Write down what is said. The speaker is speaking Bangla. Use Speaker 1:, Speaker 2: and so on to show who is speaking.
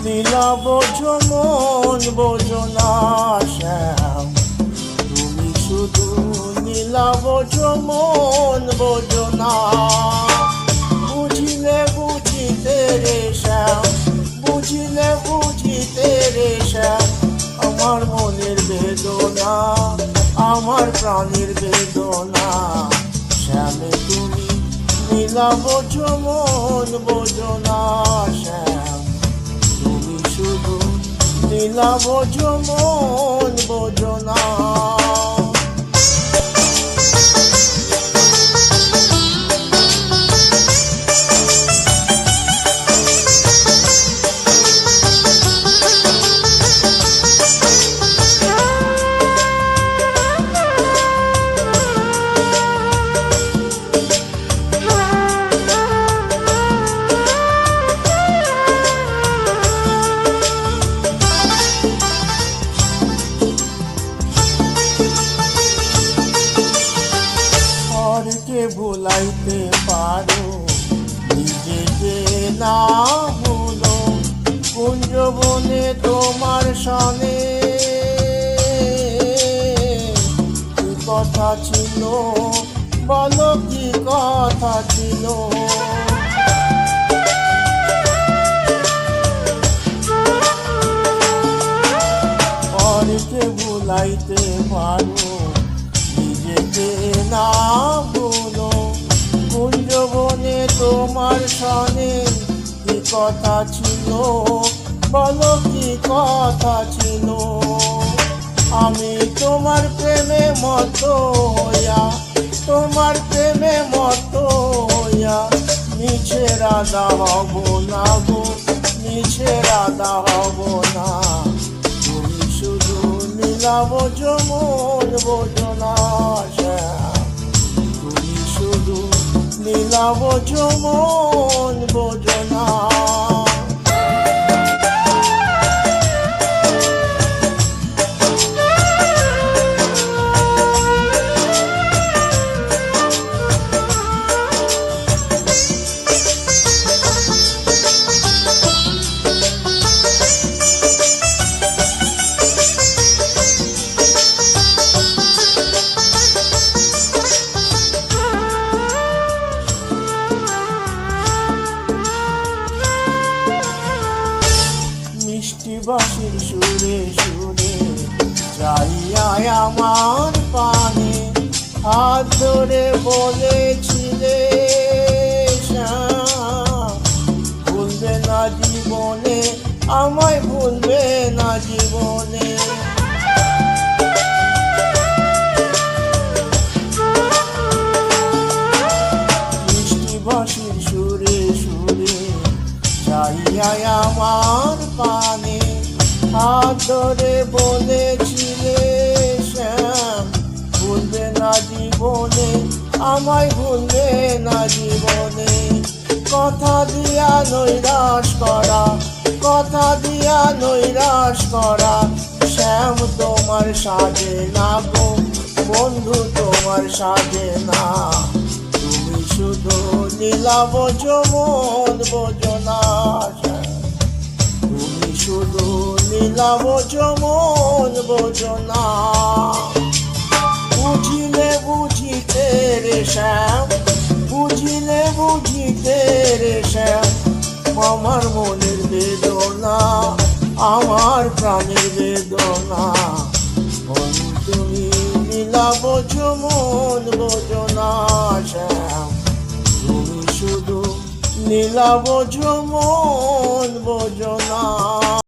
Speaker 1: লীলা বোঝো মন বোঝো না শ্যাম, তুমি শুধু লীলা বোঝো মন বোঝো না। বুঝিলে বুঝিতে রে শ্যাম, বুঝিলে বুঝিতে রে শ্যাম, আমার মনের বেদনা, আমার প্রাণের বেদনা। শ্যামে তুমি লীলা বোঝো মন বোঝো না শ্যাম, শুধু লীলা বোঝো মন বোঝো না। কে ভুলাইতে পারো নিজেকে না ভুলো, কুঞ্জবনে তোমার সনে কি কথা ছিল বলো, কি কথা ছিল। পরকে ভুলাইতে পারো নিজেকে না ভুলো, কুঞ্জবনে তোমার সনে কি কথা ছিল বলো, কি কথা ছিল। আমি তোমার প্রেমে মত হইয়া, তোমার প্রেমে মত হইয়া মিছে রাধা হব না গো, মিছে রাধা হব না। তুমি শুধু লীলা বোঝো মন বোঝো না শ্যাম, তুমি শুধু লীলা বোঝো মন বোঝো না। মিষ্টি বাঁশির সুরে সুরে যাইয়া আমার পানে হাত ধরে বলেছিলে শ্যাম, ভুলবে না জীবনে আমায়, ভুলবে না জীবনে। মিষ্টি বাঁশির সুরে সুরে যাইয়া আমার পানে হাত ধরে বলেছিলে শ্যাম, ভুলবে না জীবনে আমায়, ভুলবে না জীবনে। কথা দিয়া নৈরাশ করা, কথা দিয়া নৈরাশ করা শ্যাম তোমার সাজে না গো বন্ধু, তোমার সাজে না। তুমি শুধু লীলা বোঝো মন বোঝো না শ্যাম, তুমি শুধু লীলা বোঝো মন বোঝো না। বুঝিলে বুঝিতে রে শ্যাম, বুঝিলে বুঝিতে রে শ্যাম, আমার মনের বেদনা, আমার প্রাণের বেদনা। তুমি লীলা বোঝো মন বোঝো না শ্যাম, তুমি শুধু লীলা বোঝো মন বোঝো না।